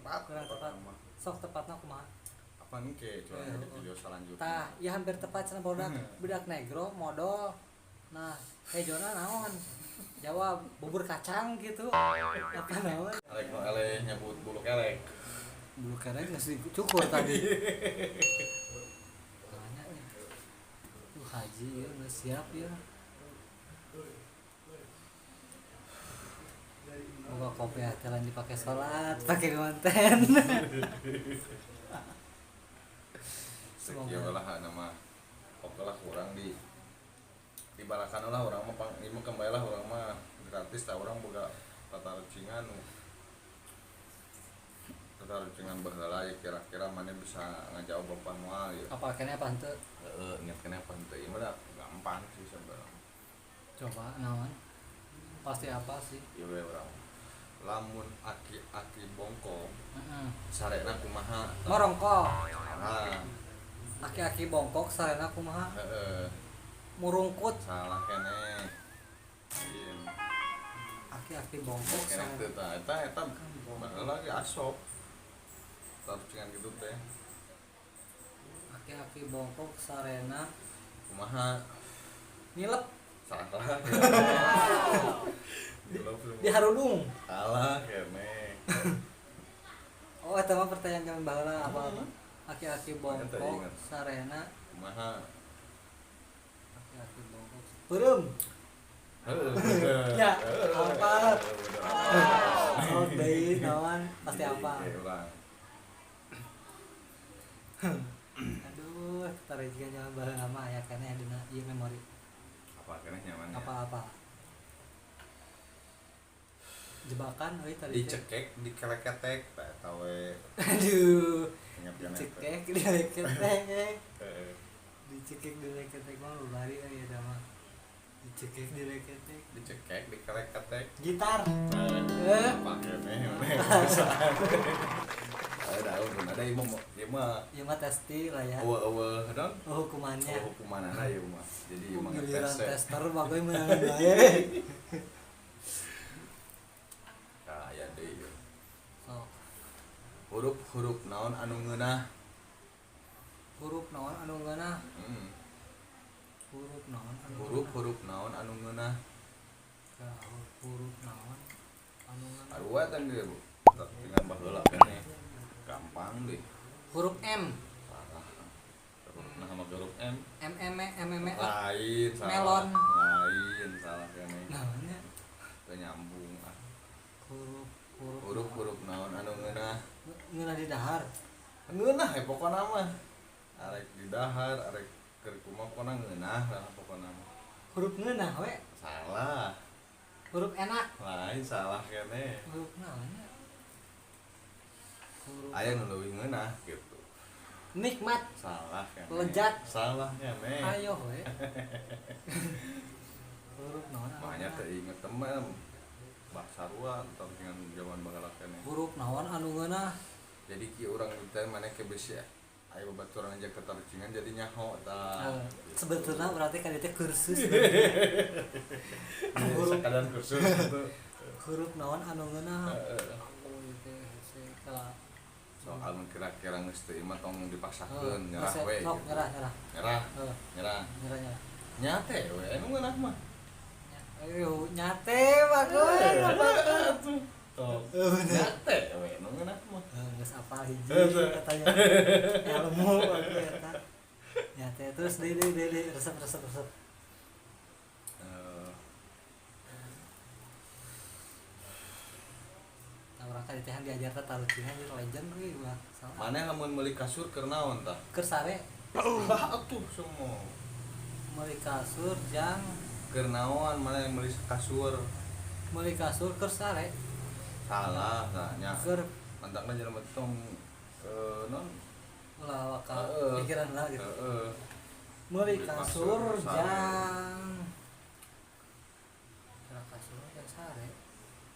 tepat mah. Sok tepatna kumaha? Apa engke coba di video selanjutnya. Tah, ya hampir tepat cenah budak negro modal. Nah, Jona naon? Jawab bubur kacang gitu. Apa naon? Elek nu eleh nyebut bulu kelek. Bulu kelek geus dicukur tadi. Tanya nih. Tuh haji ya udah siap ya. Moga kopi hati lain dipakai sholat, pakai konten. Sekian lah nama oke lah kurang dibalakan lah orang mah ini kembali lah orang mah gratis tak orang boga tata rucingan baheula ya kira-kira mana bisa ngajawab apa moal ya. Apa kene apa henteu? Ingat kena apa henteu ieu mah gampang sih sebenarnya. Coba naon? Pasti apa sih? Ieu we urang. Lamun aki bongkok. Heeh. Sarena kumaha? Morongkok. Salah. Aki-aki bongkok sarena kumaha? Heeh. Murungkut. Salah keneh. Ieu. Aki-aki bongkok Keneh teu tah eta baheula ge asop. Tarcingan gitu teh. Aki-aki bongkok sarena Kumaha? nilep Salah. di harudung. Salah keneh. Oh, eta mah pertanyaan zaman baheula apa? Aki-aki Banyak tadi bongkok ingat. sarena Kumaha? aki-aki bongkok. Beureum. Ya, apa? Oh, deui naon pasti apa? Aduh, tarjikan zaman baheula mah aya keneh dina ieu memori. Apa keneh nyaman? Apa-apa. Jebakan euy tadi. Dicekek, dikeleketek, tah eta we. Aduh. Ingat keneh. Dicekek, dileketek. Heeh. Dicekek, dileketek mah lari euy eta mah. Dicekek, dileketek. Dicekek, dikeleketek. Gitar. Apa keneh? Ada ieu mah Ieu mah testi lah ya. eueuh don. Oh, hukumannya. Hukumanana ieu mah. Jadi ieu mah Giliran tes. tester bagai menang bae. Aya deui ieu. Sok. Huruf naon anu ngeunah? Huruf naon anu ngeunah? Hmm. Huruf naon anu Huruf naon anu ngeunah? Huruf naon anu ngeunah? Arua teh ge, Bu. Dengan baheula keneh. Gampang deh. Huruf M. Salah. Nah sama huruf M. M. Lain salah. Melon. Lain salah keneh. Naonnya? Teu nyambung ah. Huruf Naon anu ngeunah? ngeunah di dahar. Ngeunah ya pokona mah. Arek di dahar, arek keur kumaha pokona ngeunah lah pokona mah. Huruf ngeunah we. Salah. Huruf enak. Lain salah keneh. Huruf naonnya? Huruf Aya nu leuwih ngeunah gitu. nikmat. Salah keneh. Lejat. Salah keneh. Ayo we. Huruf naon anu Makanya ngeunah? teu inget teman. Bahasa sarua atau dengan jaman baheula keneh. Huruf naon anu ngeunah? Jadi ki urang teh maneh ke bisi aya babaturan aja ketarcingan jadi nyaho tah. Sebetulnya berarti kan itu kursus. Sakadar kursus itu. Huruf naon anu ngeunah? Heeh. Soal kira-kira geus teu imah tong dipaksakeun nyerah we. Sok Gitu. nyerah. Nyerah. Heeh. Nyerah. Nyerah. Nyate we anu ngeunah mah. Ayo nyate bagus. Tuh. Nyate we anu ngeunah mah. Geus apa hiji katanya. Ilmu bagus eta. Nyate terus deui resep. Orang kali teh diajar teh tarucingan jeung legend we ulah. Maneh lamun meuli kasur keur naon tah? Keur sare Atuh semua. meuli kasur jang Keur naon maneh meuli kasur? meuli kasur keur sare. Salah nya. Keur Mantakna jelema tong non ulah wakal pikiran lah gitu. Heeh. Meuli kasur kasur sare. jang kasur jang sare.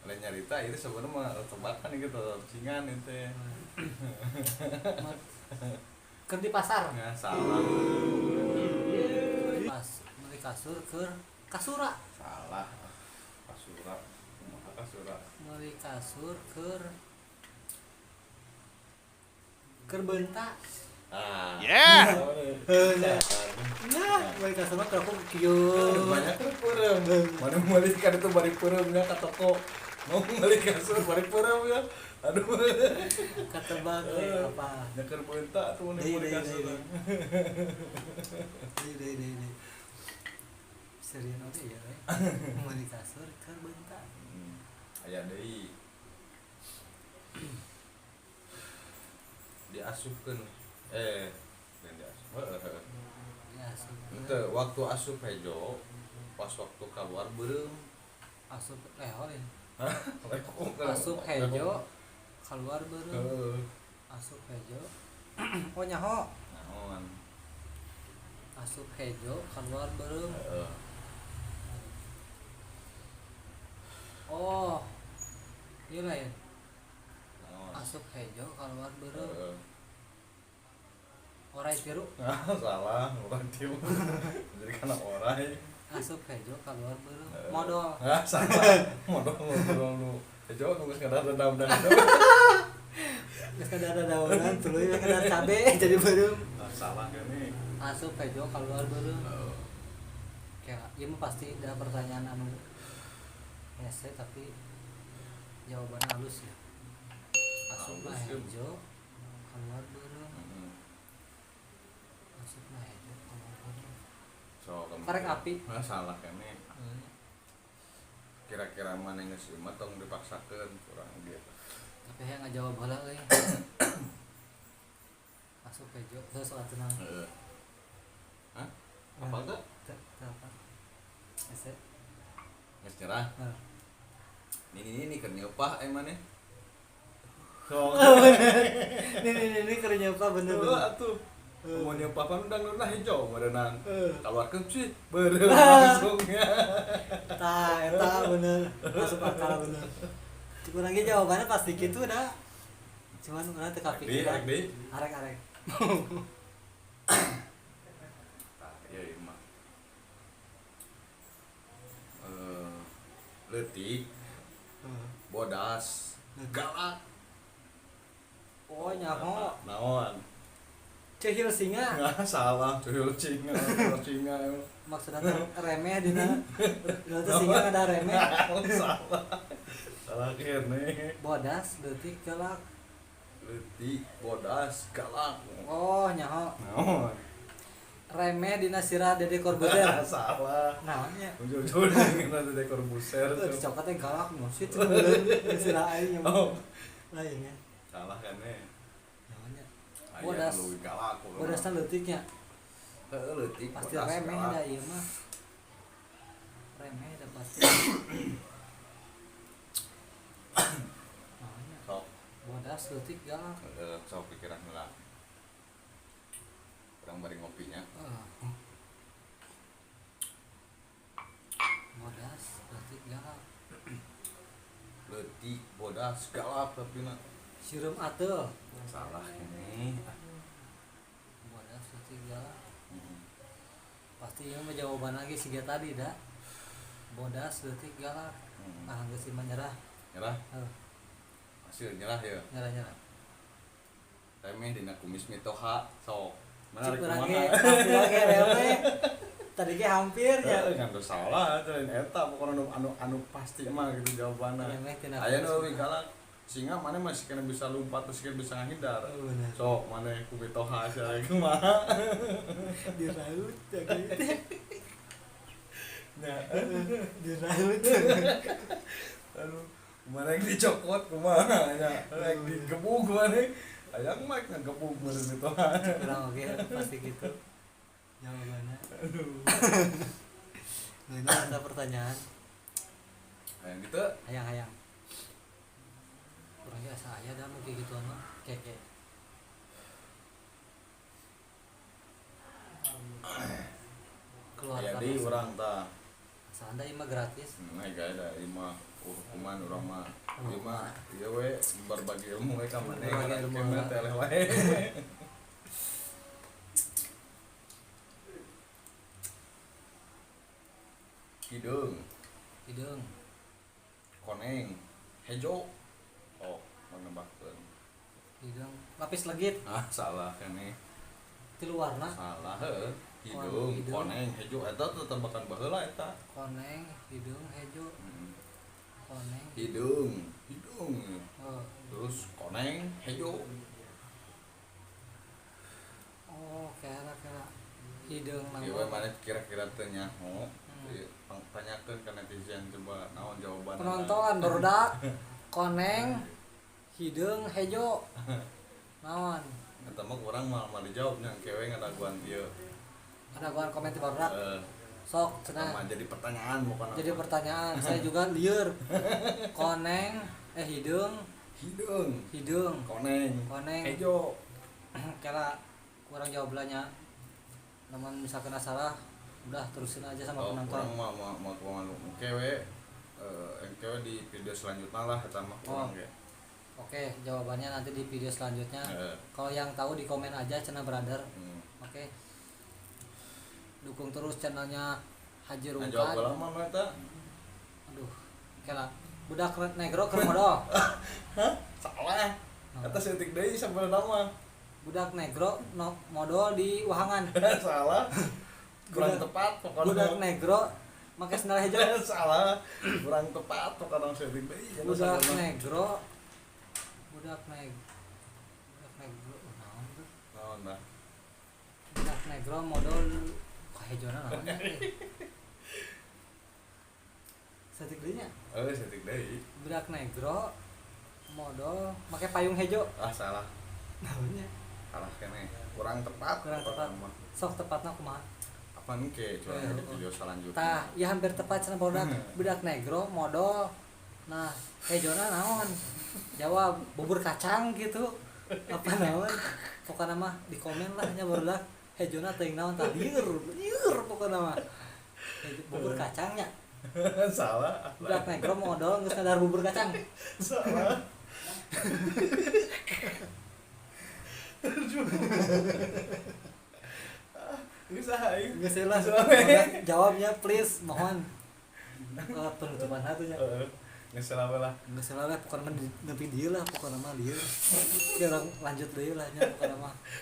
Lain nyarita itu sebenarnya mah tebakan gitu cingan itu. Keur di pasar. Ya salah. Meuli kasur keur kasura. Salah. Kasura. Kumaha kasura? Meuli kasur keur keur beunta. Yeah. Nah, balik ka sama aku kieu. Banyak kan peureum. Mana meuli kan itu bari peureumnya ka toko. Mau meuli kasur bari peureum ya. Aduh. Katebak apa? Nyeker beunta tuh mana Deui, meuli deui, kasur. Deui. Serius oke ya, meuli kasur keur beunta. Aya deui. Diasupkeun. Dan diasup. Ya, asup. Henteu waktu asup hejo pas waktu keluar beureum. Asup lehol ya. Lekuk. Asup hejo keluar beureum. Heeh. Asup hejo. Oh nyaho. Naon? Asup hejo keluar beureum. Heeh. Oh. Ieu lah ya. Naon? Asup hejo keluar beureum. Heeh. Orai tiru. Salah, orang tiu. Jadi kana orai. Asup hejo keluar beureum. Heeh. Modal. Salah. Modal nu. Hejo nu geus ngadaredam dan. Geus kada daunan tuluy geus kada cabe jadi beureum. Salah gini. Asup hejo keluar beureum. Heeh. Kayak ieu mah pasti ada pertanyaan anu hese tapi jawaban halus ya. Asup Halus, ya. hejo keluar beureum. Heeh. Asup hejo keluar beureum. So, Karek api. Salah kene. Kira-kira mana geus ieu mah tong dipaksakeun kurang gitu. Tapi yang ngajawab heula euy. Asup hejo terus salat tenang. Heeh. Hah? Apa tuh? Apa? Hese. Geus nyerah. Heeh. Ini keur nyeupah maneh. Ini kerja apa bener Heeh bener. atuh. Mau nyeupah pan undang nurna hijau meureunang. Heeh. Keluarkeun sih beureum langsungnya. Eta bener. Masuk akal bener. Cukup lagi jawabannya pasti gitu dah. Cuman urang teu kapikiran. Arek. Tah ieu mah. Leutik, bodas, galak. Oh nyaho. Naon? Cehil singa. Nggak salah, tuyul cinga. Maksudnya remeh dina. Itu singa ada remeh. Salah. Salah kene. Bodas leutik galak. Leutik, bodas, galak. Oh nyaho. Naon? Remeh dina sirah Dede Corbuzier. Salah. Naonnya? Ujung-ujung ngena Dede Corbuzier. Itu dicokotnya galak musik cenah sirah aing yang Oh. lainnya. Salah kene. Naonnya? Aya Bodas. nu leuwih galak. Bodasna leutiknya. Heeh, leutik. Pasti bodas, remeh galak. dah ieu mah. Remeh dah pasti. Naonnya? Sok, Bodas leutik galak. sok pikiran heula. Urang bari ngopinya. Bodas leutik galak. Leutik, bodas, galak tapi na Sireum ateul. salah ini. Bodas leutik galak. Pasti ieu mah jawaban lagi siga tadi dah. Bodas leutik galak. Ah geus si menyerah. Nyerah, Heuh, hasil nyerah ya. nyerah. Remeh dina kumis mitoha sok. Cik Menarik urang ge kumaha? hampir ge remeh. Tadi ge hampir nya. Kan teu salah teh eta pokona anu pasti mah gitu jawabanna. Remeh tina Aya kumis nu leuwih galak. Singa mana masih kena bisa lompat terus kena bisa ngahindar. Oh, bener. Sok mana ku mitoha sia kumaha. Di raut ya gitu. Nya Di raut. aduh mana yang dicokot kumaha nya rek digebug mana hayang mah ngagebug meureun mitoha. Kurang oke pasti gitu. Jawabannya. Aduh. Nah, ini ada pertanyaan. Hayang gitu. Hayang. Kurang asa aya dah mungkin gitu mah. Keke. Keluar Aya kamar. deui urang tah. Sanda ieu mah gratis. Nah, gaya da imah hukuman urang mah. Ieu mah ieu we berbagi ilmu we ka maneh. Berbagi ilmu, Kemana teh eleh wae. Kidung, Hidung. koneng, hejo. Oh, menambahkeun. Hidung lapis legit salah keneh. tilu warna Salah heuh. Hidung, Hidung. koneng, hejo eta teu tembakan baheula eta. koneng hidung hejo koneng Hidung. oh, Terus koneng, hejo. kira hidung Ieu nama mana kira-kira teu nyaho. Tanyakeun ka netizen coba naon jawabanna. penonton barudak koneng hidung hejo naon Eta mah urang mah dijawab nya kewe ngadaguan ieu. ada gua komen di barudak sok Cenah cenah jadi pertanyaan bukan jadi apa. pertanyaan saya juga lieur koneng hidung Hidung, koneng, hejo. kira kurang jawabannya namun misalkan salah udah terusin aja sama Oh, penonton urang mah malu kewe kewe di video selanjutnya lah eta mah urang ge. oke jawabannya nanti di video selanjutnya kalau yang tahu di komen aja channel brother oke dukung terus channelnya Haji Nah, Rungkat jawab lama mah eta. aduh kira budak negro keur modal Salah. Eta setik deui sabenerna mah. budak negro no, modal di wahangan Salah. Kurang Budak- tepat pokoknya. budak negro make sendal hijau Salah. Kurang tepat pokoknya setik deui. budak negro budak negro naon tuh? Naon dah. budak negro modal kahejona naonnya setik deui nya Setik deui. budak negro modal make payung hejo Salah. naonnya Salah keneh. Kurang tepat. kurang tepat pokokna mah. sok tepatna kumaha Apa nih ke coba di video selanjutnya. tah ya hampir tepat cenah budak budak negro modal nah hejona naon jawab bubur kacang gitu apa naon pokoknya mah di komen lah nya budak hejona teuing naon tah lieur pokoknya mah bubur kacangnya Salah. budak negro modal geus sadar bubur kacang Salah. Bisa aing. geus lah budak jawabnya please mohon penutupan hatunya Nggak salah lah. geus lah pokoknya mah nepi dieu lah pokoknya mah lieur. Oke, orang lanjut deui lah nya pokoknya mah